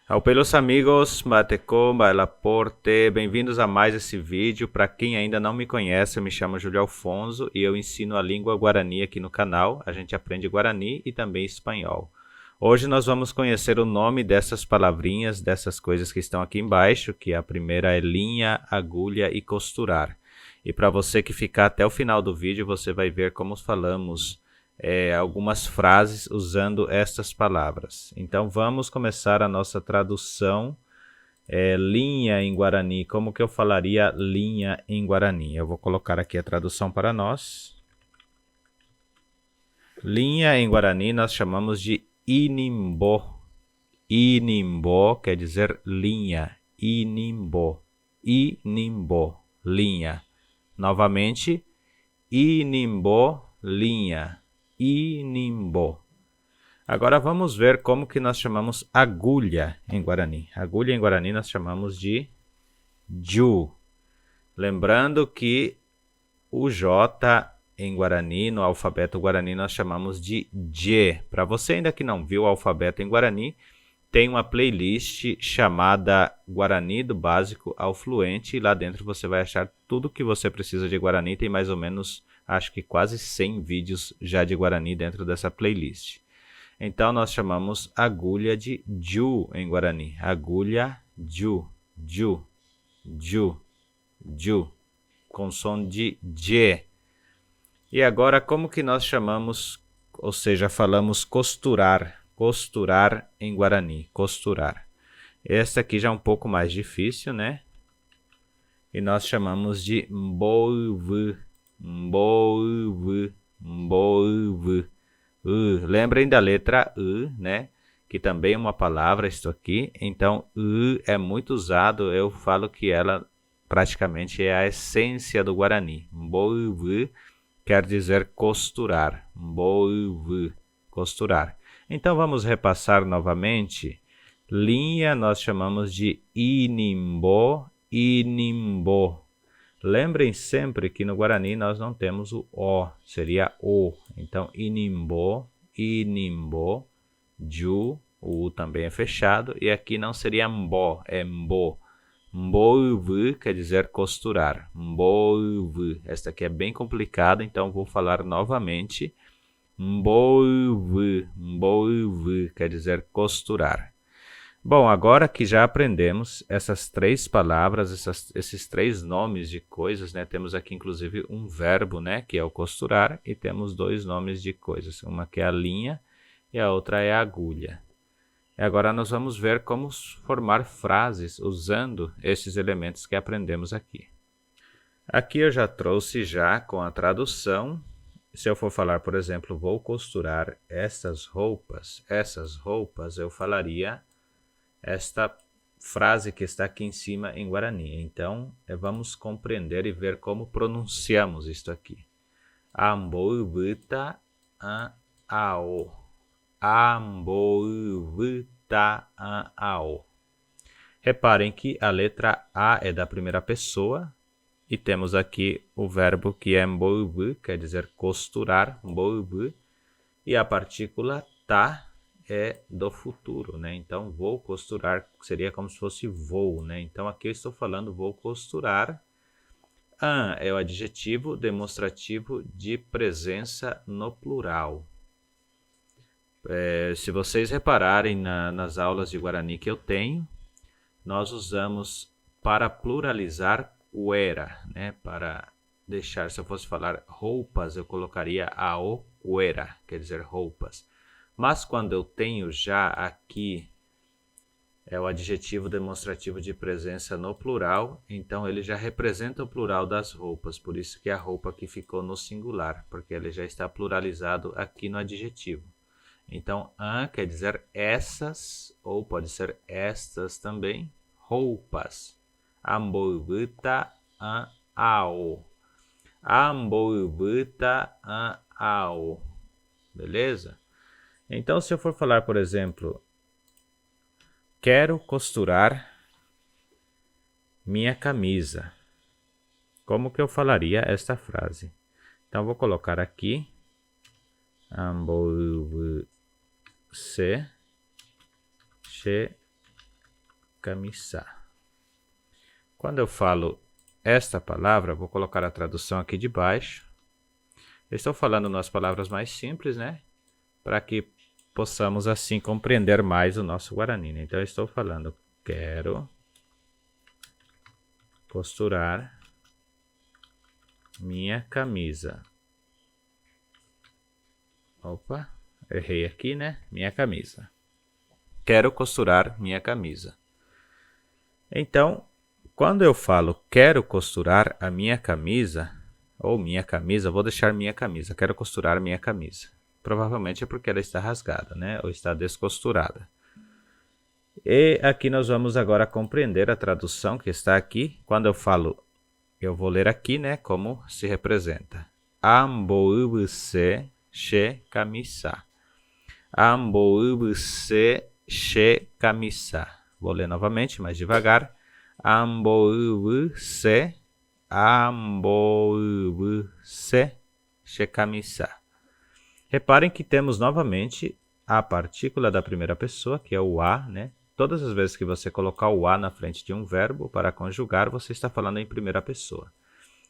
Ao pelos amigos, Matecom, Bailaporte, bem-vindos a mais esse vídeo. Para quem ainda não me conhece, eu me chamo Júlio Alfonso e eu ensino a língua Guarani aqui no canal. A gente aprende Guarani e também espanhol. Hoje nós vamos conhecer o nome dessas palavrinhas, dessas coisas que estão aqui embaixo, que a primeira é linha, agulha e costurar. E para você que ficar até o final do vídeo, você vai ver como falamos algumas frases usando estas palavras. Então vamos começar a nossa tradução. Linha em Guarani, como que eu falaria linha em Guarani? Eu vou colocar aqui a tradução para nós. Linha em Guarani nós chamamos de inimbo. Inimbo quer dizer linha. Inimbo. Inimbo, linha. Novamente, inimbo, linha. Inimbo. Agora vamos ver como que nós chamamos agulha em Guarani. Agulha em Guarani nós chamamos de ju. Lembrando que o J em Guarani, no alfabeto Guarani, nós chamamos de J. Para você ainda que não viu o alfabeto em Guarani, tem uma playlist chamada Guarani do Básico ao Fluente. E lá dentro você vai achar tudo que você precisa de Guarani. Tem mais ou menos, acho que quase 100 vídeos já de Guarani dentro dessa playlist. Então nós chamamos agulha de ju em Guarani. Agulha, ju, ju, ju, ju, com som de J. E agora como que nós chamamos, ou seja, falamos costurar, costurar em Guarani, costurar. Essa aqui já é um pouco mais difícil, né? E nós chamamos de mbolvu, mbolvu, mbolvu. Lembrem da letra U, né? Que também é uma palavra, isto aqui. Então, U é muito usado. Eu falo que ela praticamente é a essência do Guarani. Mbolvu quer dizer costurar. Mbolvu, costurar. Então, vamos repassar novamente. Linha nós chamamos de inimbo, inimbo. Lembrem sempre que no Guarani nós não temos o O, seria O. Então, inimbo, inimbo, ju, o U também é fechado. E aqui não seria mbo, é mbo. Mbolvu quer dizer costurar. Mbolvu. Esta aqui é bem complicada, então vou falar novamente. Mbolvu, mbolvu quer dizer costurar. Bom, agora que já aprendemos essas três palavras, esses três nomes de coisas, né? Temos aqui inclusive um verbo, né? Que é o costurar, e temos dois nomes de coisas. Uma que é a linha e a outra é a agulha. E agora nós vamos ver como formar frases usando esses elementos que aprendemos aqui. Aqui eu já trouxe já com a tradução. Se eu for falar, por exemplo, vou costurar essas roupas, eu falaria esta frase que está aqui em cima em Guarani. Então, vamos compreender e ver como pronunciamos isto aqui. Amboivuta ao. Amboivuta ao. Reparem que a letra A é da primeira pessoa e temos aqui o verbo que é mboivu, quer dizer costurar, mboivu, e a partícula tá é do futuro, né? Então, vou costurar seria como se fosse vou, né? Então, aqui eu estou falando vou costurar. An é o adjetivo demonstrativo de presença no plural. Se vocês repararem nas aulas de Guarani que eu tenho, nós usamos para pluralizar o era, né? Para deixar, se eu fosse falar roupas, eu colocaria a o cuera, quer dizer roupas. Mas quando eu tenho já aqui o adjetivo demonstrativo de presença no plural, então ele já representa o plural das roupas, por isso que a roupa aqui ficou no singular, porque ele já está pluralizado aqui no adjetivo. Então, an quer dizer essas, ou pode ser estas também, roupas. Amboivuta an ao. Amboivuta an ao. Beleza? Então, se eu for falar, por exemplo, quero costurar minha camisa. Como que eu falaria esta frase? Então, vou colocar aqui. Amboivuta se camisa. Quando eu falo esta palavra, vou colocar a tradução aqui de baixo. Eu estou falando nas palavras mais simples, né? Para que possamos assim compreender mais o nosso Guarani. Então eu estou falando, quero costurar minha camisa. Opa, errei aqui, né? Minha camisa. Quero costurar minha camisa. Então, quando eu falo quero costurar a minha camisa, ou minha camisa, vou deixar minha camisa, quero costurar minha camisa. Provavelmente é porque ela está rasgada, né? Ou está descosturada. E aqui nós vamos agora compreender a tradução que está aqui. Quando eu falo, eu vou ler aqui, né? Como se representa. Amboubse she camisa. Amboubse she camisa. Vou ler novamente, mais devagar. Amboubse she camisa. Reparem que temos novamente a partícula da primeira pessoa, que é o a, né? Todas as vezes que você colocar o a na frente de um verbo para conjugar, você está falando em primeira pessoa.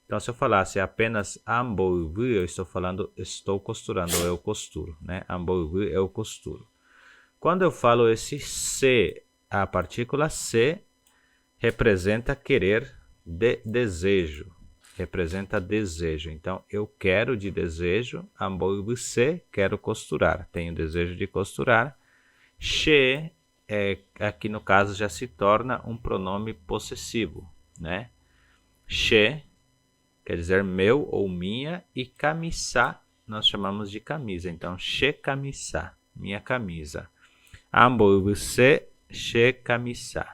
Então, se eu falasse apenas amboivu, eu estou falando estou costurando, ou eu costuro, né? Amboivu, eu costuro. Quando eu falo esse se, a partícula se representa querer, desejo. Representa desejo. Então, eu quero de desejo, amboivu se, quero costurar. Tenho desejo de costurar. She, aqui no caso, já se torna um pronome possessivo, né? She quer dizer meu ou minha, e camisa nós chamamos de camisa. Então, she camisa, minha camisa. Amboivu-se, she camisa.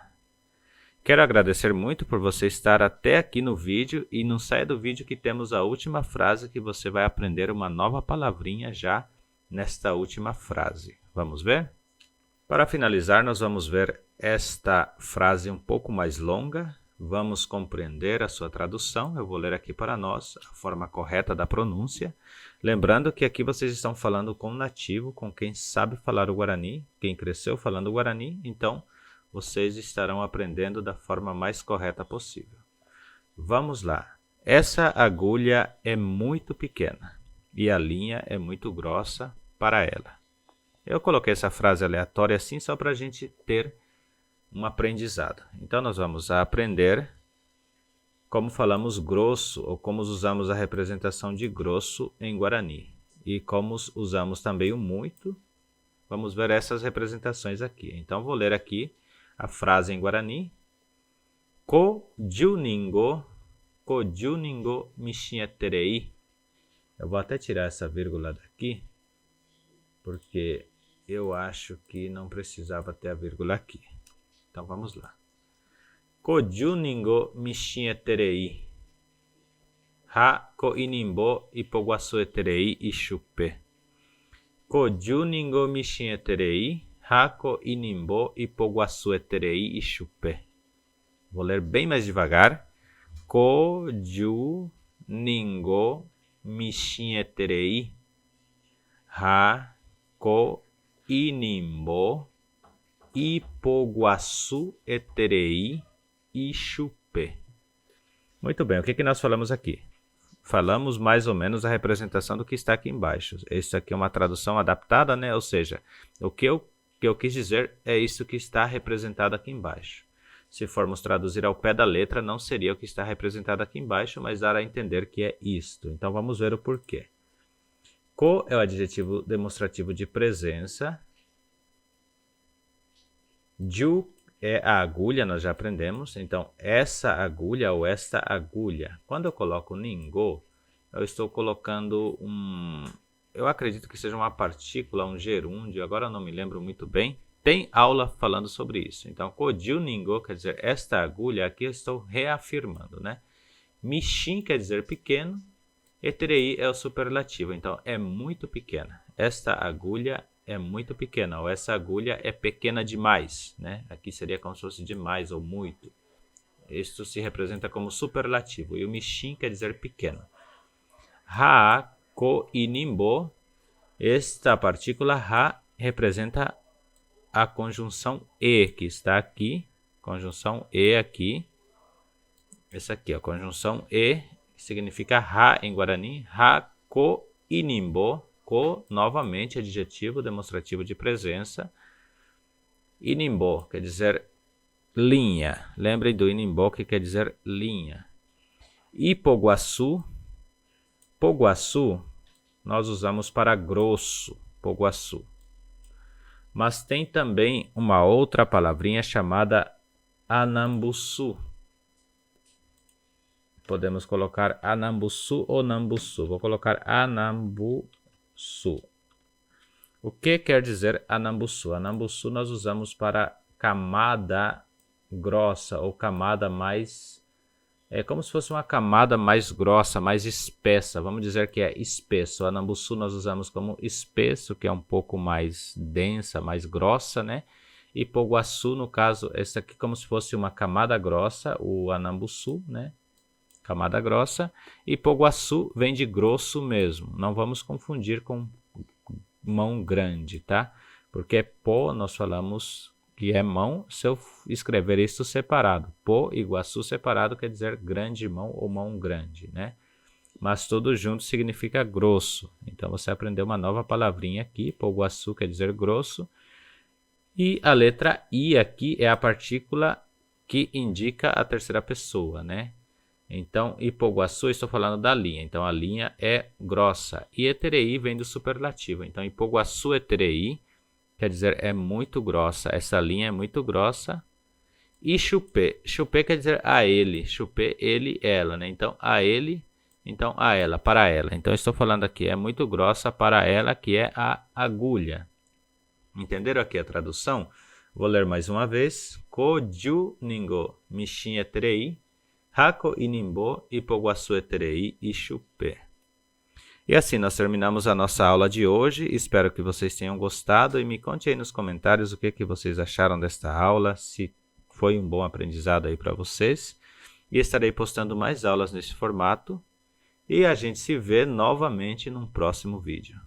Quero agradecer muito por você estar até aqui no vídeo, e não saia do vídeo que temos a última frase, que você vai aprender uma nova palavrinha já nesta última frase. Vamos ver? Para finalizar, nós vamos ver esta frase um pouco mais longa. Vamos compreender a sua tradução. Eu vou ler aqui para nós a forma correta da pronúncia. Lembrando que aqui vocês estão falando com um nativo, com quem sabe falar o Guarani, quem cresceu falando o Guarani, então vocês estarão aprendendo da forma mais correta possível. Vamos lá. Essa agulha é muito pequena e a linha é muito grossa para ela. Eu coloquei essa frase aleatória assim só para a gente ter um aprendizado. Então, nós vamos aprender como falamos grosso, ou como usamos a representação de grosso em Guarani. E como usamos também o muito. Vamos ver essas representações aqui. Então, vou ler aqui a frase em Guarani. Kojuningo mishinheterei. Eu vou até tirar essa vírgula daqui, porque eu acho que não precisava ter a vírgula aqui. Então, vamos lá. Kojuningo mishinheterei. Ha koinimbo ipoguasueterei ishupe. Kojuningo mishinheterei. Ha koinimbo ipoguasueterei ishupe. Vou ler bem mais devagar. Kojuningo mishinheterei. Ha koinimbo ipoguasueterei ishupe. Muito bem, o que nós falamos aqui? Falamos mais ou menos a representação do que está aqui embaixo. Isso aqui é uma tradução adaptada, né? Ou seja, o que eu quis dizer é isso que está representado aqui embaixo. Se formos traduzir ao pé da letra, não seria o que está representado aqui embaixo, mas dar a entender que é isto. Então vamos ver o porquê. Ko é o adjetivo demonstrativo de presença. Ju é a agulha, nós já aprendemos. Então, essa agulha ou esta agulha. Quando eu coloco ningo, eu estou colocando eu acredito que seja uma partícula, um gerúndio, agora eu não me lembro muito bem. Tem aula falando sobre isso. Então, koju ningo quer dizer esta agulha, aqui eu estou reafirmando, né? Mishin quer dizer pequeno, eterei é o superlativo, então é muito pequena. Esta agulha é muito pequena, ou essa agulha é pequena demais, né? Aqui seria como se fosse demais ou muito. Isto se representa como superlativo, e o mishin quer dizer pequeno. Ha, ko e nimbo, esta partícula ha representa a conjunção e, que está aqui, Conjunção E aqui. Essa aqui, ó, conjunção E, significa ha em Guarani. Ha, ko, inimbo. Ko, novamente, adjetivo demonstrativo de presença. Inimbo, quer dizer linha. Lembrem do inimbo, que quer dizer linha. Ipoguaçu. Poguaçu, nós usamos para grosso. Poguaçu. Mas tem também uma outra palavrinha chamada Anambuçu. Podemos colocar Anambuçu ou Nambuçu. Vou colocar Anambuçu. O que quer dizer Anambuçu? Anambuçu nós usamos para camada grossa ou camada mais... É como se fosse uma camada mais grossa, mais espessa. Vamos dizer que é espesso. Anambuçu nós usamos como espesso, que é um pouco mais densa, mais grossa, né? E Poguaçu, no caso, esse aqui como se fosse uma camada grossa, o Anambuçu, né? Camada grossa. E Poguaçu vem de grosso mesmo. Não vamos confundir com mão grande, tá? Porque pó nós falamos que é mão, se eu escrever isso separado. Pó, Iguaçu separado quer dizer grande mão ou mão grande, né? Mas tudo junto significa grosso. Então você aprendeu uma nova palavrinha aqui. Poguaçu quer dizer grosso. E a letra I aqui é a partícula que indica a terceira pessoa, né? Então, Ipoguaçu, estou falando da linha. Então, a linha é grossa. E Eterei vem do superlativo. Então, Ipoguaçu Eterei quer dizer é muito grossa. Essa linha é muito grossa. E Chupé. Chupé quer dizer a ele. Chupé, ele, ela, né? Então, a ele, então a ela, para ela. Então, estou falando aqui, é muito grossa para ela, que é a agulha. Entenderam aqui a tradução? Vou ler mais uma vez. Koju ningo mishin eterei. Hako inimbo, Ipoguaçu eterei e Chupé. E assim nós terminamos a nossa aula de hoje. Espero que vocês tenham gostado e me conte aí nos comentários o que vocês acharam desta aula, se foi um bom aprendizado aí para vocês. E estarei postando mais aulas nesse formato. E a gente se vê novamente num próximo vídeo.